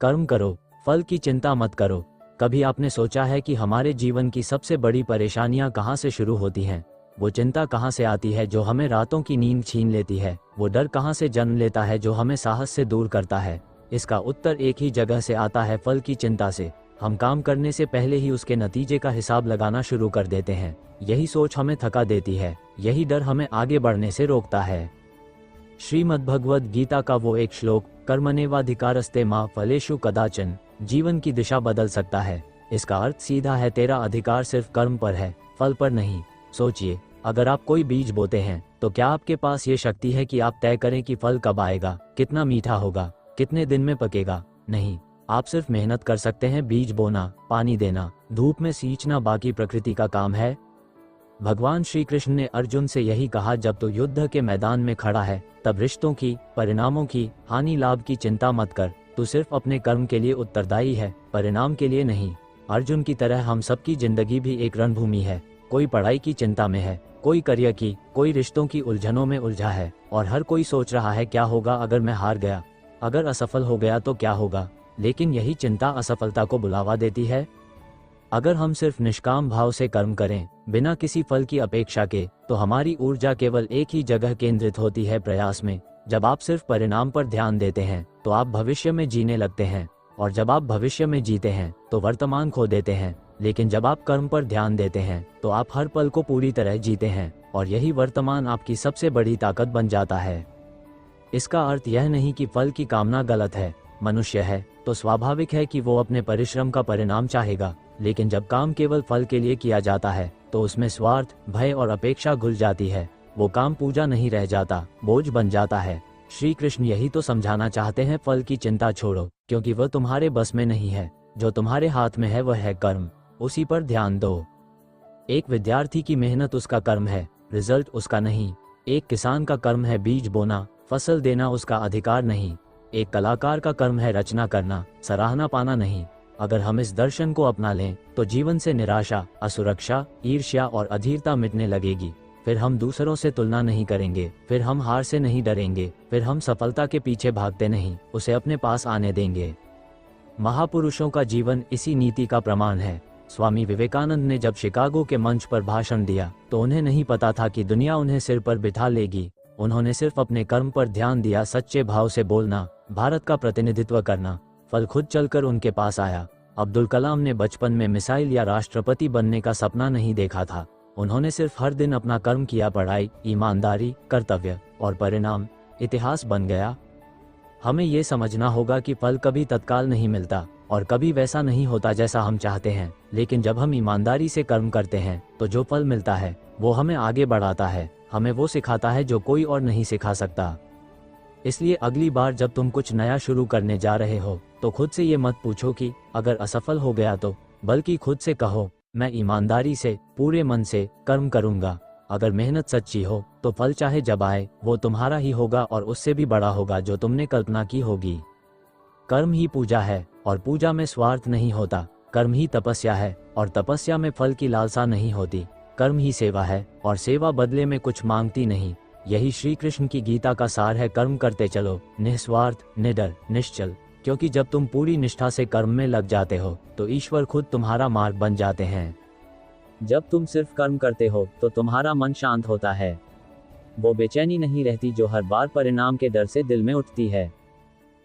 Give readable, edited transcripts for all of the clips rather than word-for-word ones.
कर्म करो, फल की चिंता मत करो। कभी आपने सोचा है कि हमारे जीवन की सबसे बड़ी परेशानियां कहाँ से शुरू होती हैं? वो चिंता कहाँ से आती है जो हमें रातों की नींद छीन लेती है? वो डर कहाँ से जन्म लेता है जो हमें साहस से दूर करता है? इसका उत्तर एक ही जगह से आता है, फल की चिंता से। हम काम करने से पहले ही उसके नतीजे का हिसाब लगाना शुरू कर देते हैं। यही सोच हमें थका देती है, यही डर हमें आगे बढ़ने से रोकता है। श्रीमद्भगवद गीता का वो एक श्लोक, कर्मण्येवाधिकारस्ते मा फलेषु कदाचन, जीवन की दिशा बदल सकता है। इसका अर्थ सीधा है, तेरा अधिकार सिर्फ कर्म पर है, फल पर नहीं। सोचिए, अगर आप कोई बीज बोते हैं तो क्या आपके पास ये शक्ति है कि आप तय करें कि फल कब आएगा, कितना मीठा होगा, कितने दिन में पकेगा? नहीं। आप सिर्फ मेहनत कर सकते हैं, बीज बोना, पानी देना, धूप में सींचना बाकी प्रकृति का काम है। भगवान श्री कृष्ण ने अर्जुन से यही कहा, जब तो युद्ध के मैदान में खड़ा है तब रिश्तों की, परिणामों की, हानि लाभ की चिंता मत कर। तू सिर्फ अपने कर्म के लिए उत्तरदायी है, परिणाम के लिए नहीं। अर्जुन की तरह हम सबकी जिंदगी भी एक रणभूमि है। कोई पढ़ाई की चिंता में है, कोई करियर की, कोई रिश्तों की उलझनों में उलझा है, और हर कोई सोच रहा है क्या होगा अगर मैं हार गया, अगर असफल हो गया तो क्या होगा। लेकिन यही चिंता असफलता को बुलावा देती है। अगर हम सिर्फ निष्काम भाव से कर्म करें, बिना किसी फल की अपेक्षा के, तो हमारी ऊर्जा केवल एक ही जगह केंद्रित होती है, प्रयास में। जब आप सिर्फ परिणाम पर ध्यान देते हैं तो आप भविष्य में जीने लगते हैं, और जब आप भविष्य में जीते हैं तो वर्तमान खो देते हैं। लेकिन जब आप कर्म पर ध्यान देते हैं तो आप हर पल को पूरी तरह जीते हैं, और यही वर्तमान आपकी सबसे बड़ी ताकत बन जाता है। इसका अर्थ यह नहीं कि फल की कामना गलत है। मनुष्य है तो स्वाभाविक है कि वो अपने परिश्रम का परिणाम चाहेगा। लेकिन जब काम केवल फल के लिए किया जाता है तो उसमें स्वार्थ, भय और अपेक्षा घुल जाती है। वो काम पूजा नहीं रह जाता, बोझ बन जाता है। श्री कृष्ण यही तो समझाना चाहते हैं, फल की चिंता छोड़ो, क्योंकि वह तुम्हारे बस में नहीं है। जो तुम्हारे हाथ में है वह है कर्म, उसी पर ध्यान दो। एक विद्यार्थी की मेहनत उसका कर्म है, रिजल्ट उसका नहीं। एक किसान का कर्म है बीज बोना, फसल देना उसका अधिकार नहीं। एक कलाकार का कर्म है रचना करना, सराहना पाना नहीं। अगर हम इस दर्शन को अपना लें तो जीवन से निराशा, असुरक्षा, ईर्ष्या और अधीरता मिटने लगेगी। फिर हम दूसरों से तुलना नहीं करेंगे, फिर हम हार से नहीं डरेंगे, फिर हम सफलता के पीछे भागते नहीं, उसे अपने पास आने देंगे। महापुरुषों का जीवन इसी नीति का प्रमाण है। स्वामी विवेकानंद ने जब शिकागो के मंच पर भाषण दिया तो उन्हें नहीं पता था कि दुनिया उन्हें सिर पर बिठा लेगी। उन्होंने सिर्फ अपने कर्म पर ध्यान दिया, सच्चे भाव से बोलना, भारत का प्रतिनिधित्व करना। फल खुद चलकर उनके पास आया। अब्दुल कलाम ने बचपन में मिसाइल या राष्ट्रपति बनने का सपना नहीं देखा था। उन्होंने सिर्फ हर दिन अपना कर्म किया, पढ़ाई, ईमानदारी, कर्तव्य, और परिणाम इतिहास बन गया। हमें ये समझना होगा कि फल कभी तत्काल नहीं मिलता और कभी वैसा नहीं होता जैसा हम चाहते हैं। लेकिन जब हम ईमानदारी से कर्म करते हैं तो जो फल मिलता है वो हमें आगे बढ़ाता है, हमें वो सिखाता है जो कोई और नहीं सिखा सकता। इसलिए अगली बार जब तुम कुछ नया शुरू करने जा रहे हो तो खुद से ये मत पूछो कि अगर असफल हो गया तो, बल्कि खुद से कहो, मैं ईमानदारी से, पूरे मन से कर्म करूंगा। अगर मेहनत सच्ची हो तो फल चाहे जब आए वो तुम्हारा ही होगा, और उससे भी बड़ा होगा जो तुमने कल्पना की होगी। कर्म ही पूजा है, और पूजा में स्वार्थ नहीं होता। कर्म ही तपस्या है, और तपस्या में फल की लालसा नहीं होती। कर्म ही सेवा है, और सेवा बदले में कुछ मांगती नहीं। यही श्री कृष्ण की गीता का सार है, कर्म करते चलो, निस्वार्थ, निडर, निश्चल। क्योंकि जब तुम पूरी निष्ठा से कर्म में लग जाते हो तो ईश्वर खुद तुम्हारा मार्ग बन जाते हैं। जब तुम सिर्फ कर्म करते हो तो तुम्हारा मन शांत होता है। वो बेचैनी नहीं रहती जो हर बार परिणाम के डर से दिल में उठती है।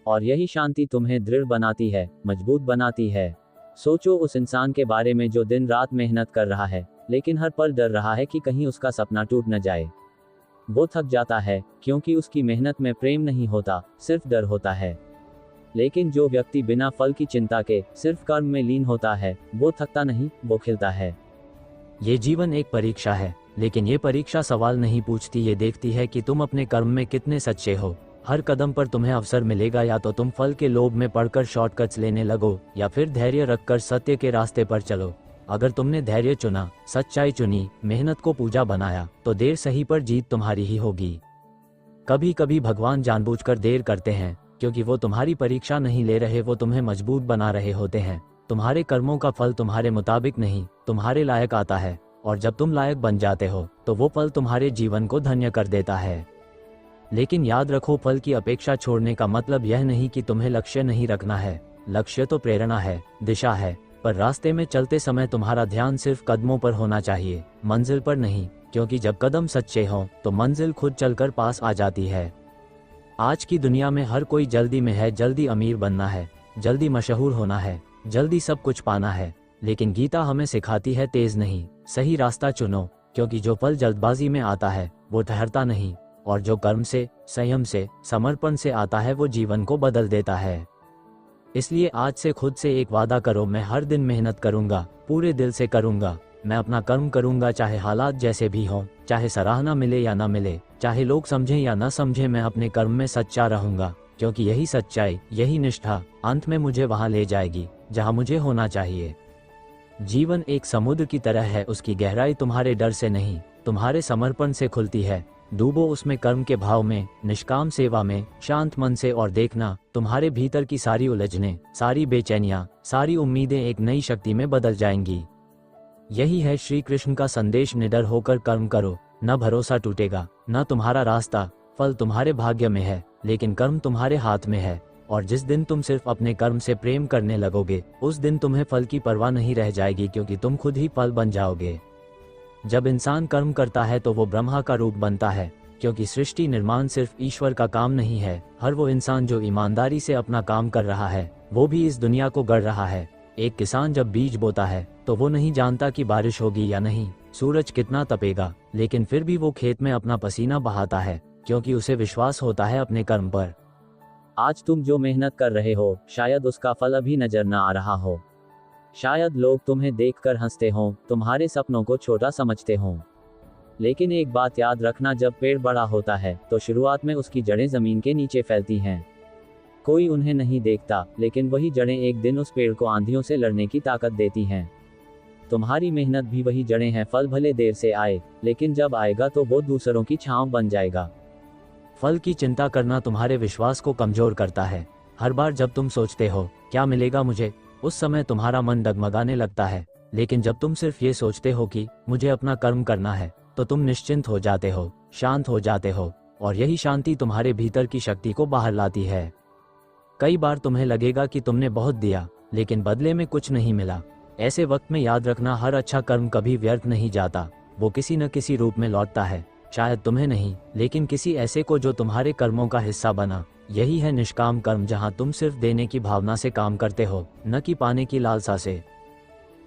और यही शांति तुम्हें दृढ़ बनाती है, मजबूत बनाती है। सोचो उस इंसान के बारे में जो दिन रात मेहनत कर रहा है, लेकिन हर पल डर रहा है कि कहीं उसका सपना टूट न जाए। वो थक जाता है क्योंकि उसकी मेहनत में प्रेम नहीं होता, सिर्फ डर होता है। लेकिन जो व्यक्ति बिना फल की चिंता के सिर्फ कर्म में लीन होता है, वो थकता नहीं, वो खिलता है। ये जीवन एक परीक्षा है, लेकिन ये परीक्षा सवाल नहीं पूछती, ये देखती है कि तुम अपने कर्म में कितने सच्चे हो। हर कदम पर तुम्हें अवसर मिलेगा, या तो तुम फल के लोभ में पड़कर शॉर्टकट्स लेने लगो, या फिर धैर्य रखकर सत्य के रास्ते पर चलो। अगर तुमने धैर्य चुना, सच्चाई चुनी, मेहनत को पूजा बनाया, तो देर सही पर जीत तुम्हारी ही होगी। कभी कभी भगवान जानबूझकर देर करते हैं, क्योंकि वो तुम्हारी परीक्षा नहीं ले रहे, वो तुम्हें मजबूत बना रहे होते हैं। तुम्हारे कर्मों का फल तुम्हारे मुताबिक नहीं, तुम्हारे लायक आता है, और जब तुम लायक बन जाते हो तो वो फल तुम्हारे जीवन को धन्य कर देता है। लेकिन याद रखो, फल की अपेक्षा छोड़ने का मतलब यह नहीं कि तुम्हें लक्ष्य नहीं रखना है। लक्ष्य तो प्रेरणा है, दिशा है, पर रास्ते में चलते समय तुम्हारा ध्यान सिर्फ कदमों पर होना चाहिए, मंजिल पर नहीं, क्योंकि जब कदम सच्चे हों तो मंजिल खुद चलकर पास आ जाती है। आज की दुनिया में हर कोई जल्दी में है, जल्दी अमीर बनना है, जल्दी मशहूर होना है, जल्दी सब कुछ पाना है, लेकिन गीता हमें सिखाती है तेज नहीं, सही रास्ता चुनो, क्योंकि जो फल जल्दबाजी में आता है वो ठहरता नहीं, और जो कर्म से, संयम से, समर्पण से आता है वो जीवन को बदल देता है। इसलिए आज से खुद से एक वादा करो, मैं हर दिन मेहनत करूंगा, पूरे दिल से करूंगा, मैं अपना कर्म करूंगा, चाहे हालात जैसे भी हों, चाहे सराहना मिले या ना मिले, चाहे लोग समझें या ना समझें, मैं अपने कर्म में सच्चा रहूंगा, क्योंकि यही सच्चाई, यही निष्ठा अंत में मुझे वहां ले जाएगी जहां मुझे होना चाहिए। जीवन एक समुद्र की तरह है, उसकी गहराई तुम्हारे डर से नहीं, तुम्हारे समर्पण से खुलती है। डूबो उसमें कर्म के भाव में, निष्काम सेवा में, शांत मन से, और देखना तुम्हारे भीतर की सारी उलझनें, सारी बेचैनियां, सारी उम्मीदें एक नई शक्ति में बदल जाएंगी। यही है श्री कृष्ण का संदेश, निडर होकर कर्म करो, न भरोसा टूटेगा, न तुम्हारा रास्ता, फल तुम्हारे भाग्य में है, लेकिन कर्म तुम्हारे हाथ में है। और जिस दिन तुम सिर्फ अपने कर्म से प्रेम करने लगोगे, उस दिन तुम्हें फल की परवाह नहीं रह जाएगी, क्योंकि तुम खुद ही फल बन जाओगे। जब इंसान कर्म करता है तो वो ब्रह्मा का रूप बनता है, क्योंकि सृष्टि निर्माण सिर्फ ईश्वर का काम नहीं है। हर वो इंसान जो ईमानदारी से अपना काम कर रहा है, वो भी इस दुनिया को गढ़ रहा है। एक किसान जब बीज बोता है तो वो नहीं जानता कि बारिश होगी या नहीं, सूरज कितना तपेगा, लेकिन फिर भी वो खेत में अपना पसीना बहाता है, क्योंकि उसे विश्वास होता है अपने कर्म पर। आज तुम जो मेहनत कर रहे हो, शायद उसका फल अभी नजर न आ रहा हो, शायद लोग तुम्हें देखकर हंसते हों, तुम्हारे सपनों को छोटा समझते हों, लेकिन एक बात याद रखना, जब पेड़ बड़ा होता है तो शुरुआत में उसकी जड़ें जमीन के नीचे फैलती हैं। कोई उन्हें नहीं देखता, लेकिन वही जड़ें एक दिन उस पेड़ को आंधियों से लड़ने की ताकत देती हैं। तुम्हारी मेहनत भी वही जड़ें हैं, फल भले देर से आए, लेकिन जब आएगा तो वो दूसरों की छांव बन जाएगा। फल की चिंता करना तुम्हारे विश्वास को कमजोर करता है। हर बार जब तुम सोचते हो क्या मिलेगा मुझे, उस समय तुम्हारा मन डगमगाने लगता है, लेकिन जब तुम सिर्फ ये सोचते हो कि मुझे अपना कर्म करना है, तो तुम निश्चिंत हो जाते हो, शांत हो जाते हो, और यही शांति तुम्हारे भीतर की शक्ति को बाहर लाती है। कई बार तुम्हें लगेगा कि तुमने बहुत दिया, लेकिन बदले में कुछ नहीं मिला। ऐसे वक्त में याद रखना, हर अच्छा कर्म कभी व्यर्थ नहीं जाता, वो किसी न किसी रूप में लौटता है। शायद तुम्हें नहीं, लेकिन किसी ऐसे को जो तुम्हारे कर्मों का हिस्सा बना। यही है निष्काम कर्म, जहां तुम सिर्फ देने की भावना से काम करते हो, न कि पाने की लालसा से।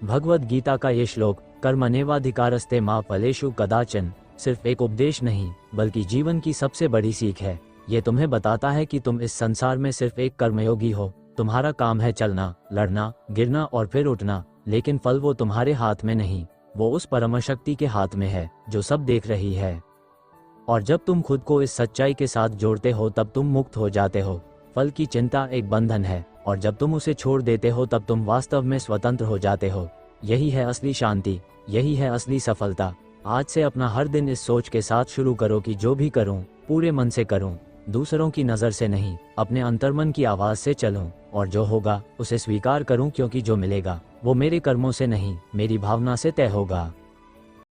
भगवद गीता का ये श्लोक, कर्मण्येवाधिकारस्ते मा फलेषु कदाचन, सिर्फ एक उपदेश नहीं, बल्कि जीवन की सबसे बड़ी सीख है। ये तुम्हें बताता है कि तुम इस संसार में सिर्फ एक कर्मयोगी हो। तुम्हारा काम है चलना, लड़ना, गिरना और फिर उठना, लेकिन फल वो तुम्हारे हाथ में नहीं, वो उस परम शक्ति के हाथ में है जो सब देख रही है। और जब तुम खुद को इस सच्चाई के साथ जोड़ते हो तब तुम मुक्त हो जाते हो। फल की चिंता एक बंधन है, और जब तुम उसे छोड़ देते हो तब तुम वास्तव में स्वतंत्र हो जाते हो। यही है असली शांति, यही है असली सफलता। आज से अपना हर दिन इस सोच के साथ शुरू करो कि जो भी करूं, पूरे मन से करूं, दूसरों की नज़र से नहीं, अपने अंतर्मन की आवाज़ से चलूं, और जो होगा उसे स्वीकार करूं, क्योंकि जो मिलेगा वो मेरे कर्मों से नहीं, मेरी भावना से तय होगा।